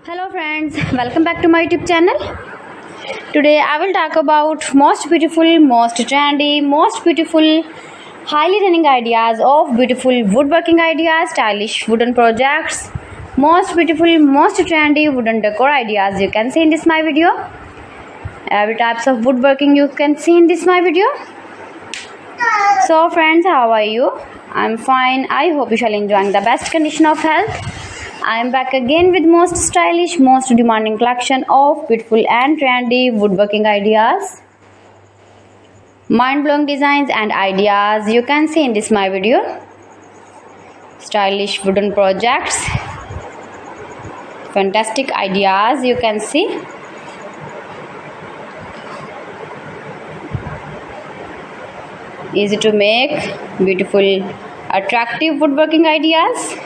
Hello friends, welcome back to my YouTube channel. Today I will talk about most beautiful, most trendy, most beautiful, highly running ideas of beautiful woodworking ideas, stylish wooden projects, most beautiful, most trendy wooden decor ideas you can see in this my video. Every types of woodworking you can see in this my video. So friends, how are you? I'm fine. I hope you shall enjoying the best condition of health. I am back again with most stylish, most demanding collection of beautiful and trendy woodworking ideas, mind-blowing designs and ideas you can see in this my video. Stylish wooden projects, fantastic ideas you can see. Easy to make, beautiful, attractive woodworking ideas.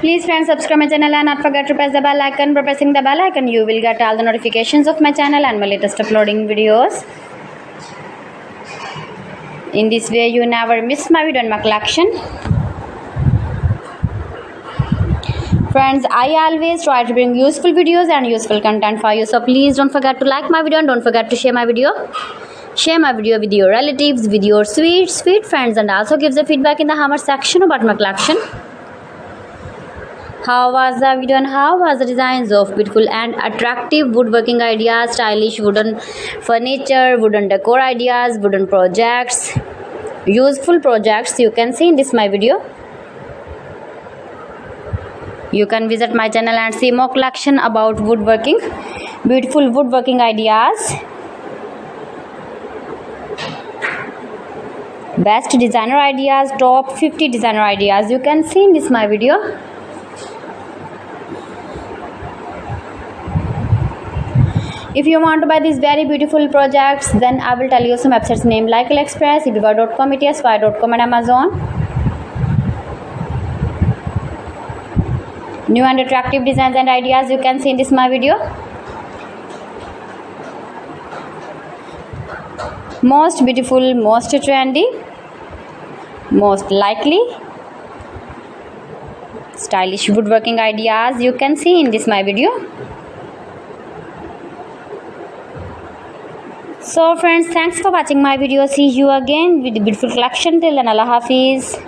Please friends, subscribe my channel and not forget to press the bell icon. By pressing the bell icon you will get all the notifications of my channel and my latest uploading videos. In this way you never miss my video and my collection. Friends, I always try to bring useful videos and useful content for you, so please don't forget to like my video and don't forget to share my video. Share my video with your relatives, with your sweet friends, and also give the feedback in the comment section about my collection. How was the video and how was the designs of beautiful and attractive woodworking ideas, stylish wooden furniture, wooden decor ideas, wooden projects, useful projects you can see in this my video. You can visit my channel and see more collection about woodworking, beautiful woodworking ideas, best designer ideas, top 50 designer ideas you can see in this my video. If you want to buy these very beautiful projects, then I will tell you some websites name like AliExpress, eBay.com, ETSY.com and Amazon. New and attractive designs and ideas you can see in this my video. Most beautiful, most trendy, most likely, stylish woodworking ideas you can see in this my video. So friends, thanks for watching my video. See you again with the beautiful collection. Till then, Allah Hafiz.